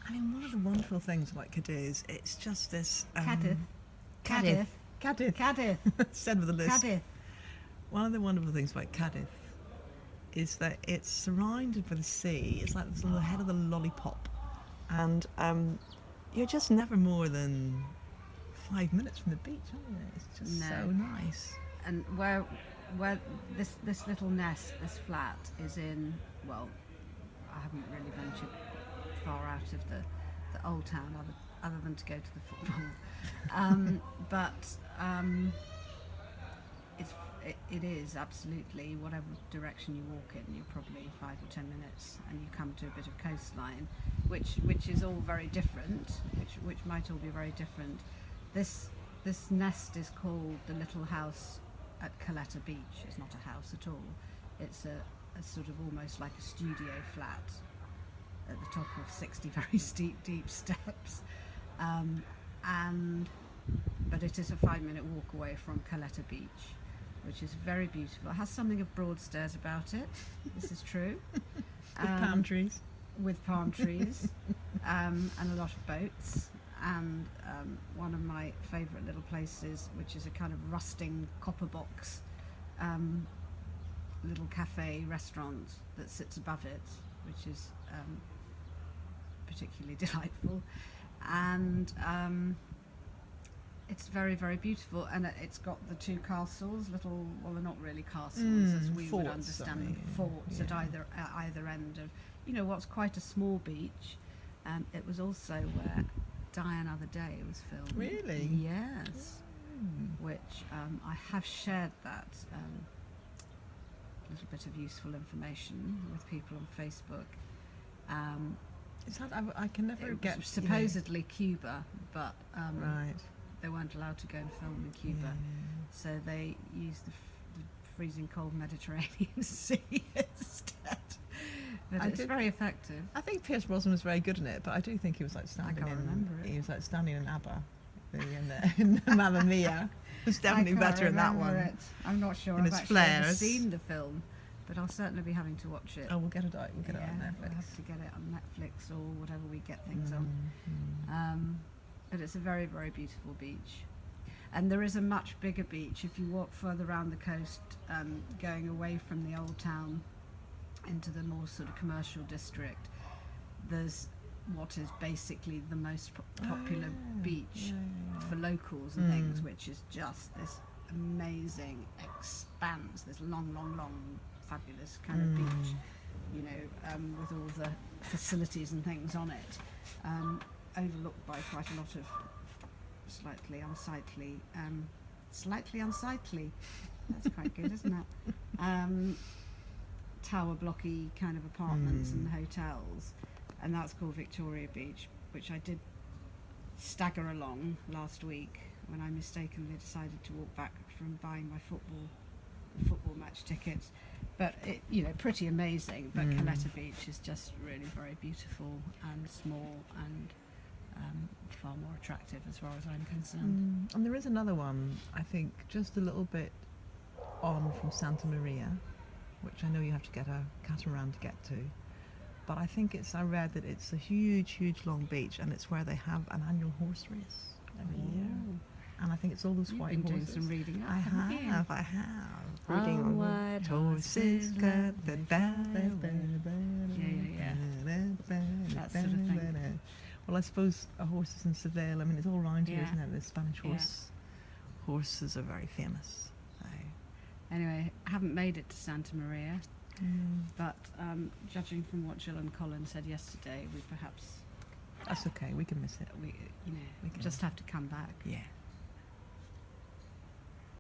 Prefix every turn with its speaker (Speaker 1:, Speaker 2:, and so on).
Speaker 1: I mean, one of the wonderful things about Cadiz, it's just this...
Speaker 2: Cadiz.
Speaker 1: Cadiz. Said with a lisp.
Speaker 2: Cadiz.
Speaker 1: One of the wonderful things about Cadiz is that it's surrounded by the sea. It's like it's on the head of the lollipop. And you're just never more than 5 minutes from the beach, aren't you? It's just so nice.
Speaker 2: And where this little nest, this flat, is in, well, I haven't really ventured far out of the old town other than to go to the football. It is absolutely, whatever direction you walk in, you're probably 5 or 10 minutes and you come to a bit of coastline, which is all very different, which might all be very different. This nest is called the Little House at Caleta Beach. It's not a house at all. It's a sort of almost like a studio flat at the top of 60 very steep, deep steps. But it is a 5-minute walk away from Caleta Beach, which is very beautiful. It has something of Broadstairs about it. This is true.
Speaker 1: With palm trees.
Speaker 2: With palm trees, and a lot of boats. And one of my favourite little places, which is a kind of rusting copper box little cafe restaurant that sits above it, which is particularly delightful. And it's very, very beautiful, and it's got the two castles, well, they're not really castles as we would understand them, forts at either end of, what's quite a small beach. It was also where Die Another Day was filmed.
Speaker 1: Really?
Speaker 2: Yes. Which I have shared that little bit of useful information with people on Facebook.
Speaker 1: Is that, I can never get...
Speaker 2: Supposedly Cuba, but
Speaker 1: right.
Speaker 2: They weren't allowed to go and film in Cuba, so they used the freezing cold Mediterranean Sea instead. But it's very effective.
Speaker 1: I think Pierce Brosnan was very good in it, but I do think he was like standing He was like standing in ABBA in Mamma Mia. He was definitely better in that one.
Speaker 2: I'm not sure. I've actually never seen the film, but I'll certainly be having to watch it.
Speaker 1: Oh, we'll get it on Netflix.
Speaker 2: We'll have to get it on Netflix or whatever we get things on. But it's a very, very beautiful beach. And there is a much bigger beach if you walk further around the coast, going away from the old town into the more sort of commercial district. There's what is basically the most popular beach for locals and things, which is just this amazing expanse, this long, fabulous kind of beach, with all the facilities and things on it, overlooked by quite a lot of slightly unsightly, that's quite good, isn't it? Tower blocky kind of apartments and hotels, and that's called Victoria Beach, which I did stagger along last week when I mistakenly decided to walk back from buying my football match tickets. But it, pretty amazing. But Caleta Beach is just really very beautiful and small and far more attractive as far as I'm concerned.
Speaker 1: And there is another one, I think, just a little bit on from Santa Maria, which I know you have to get a catamaran to get to. But I think I read that it's a huge long beach, and it's where they have an annual horse race every year. And I I think it's all those white
Speaker 2: been
Speaker 1: horses.
Speaker 2: doing some reading up,
Speaker 1: I have. Reading
Speaker 2: on
Speaker 1: white horses got the
Speaker 2: that sort of thing.
Speaker 1: Well, I suppose a horse is in Seville. I mean, it's all around here, isn't it? The Spanish horses are very famous. So.
Speaker 2: Anyway, I haven't made it to Santa Maria, but judging from what Jill and Colin said yesterday, we perhaps...
Speaker 1: That's okay, we can miss it.
Speaker 2: We just have to come back.
Speaker 1: Yeah.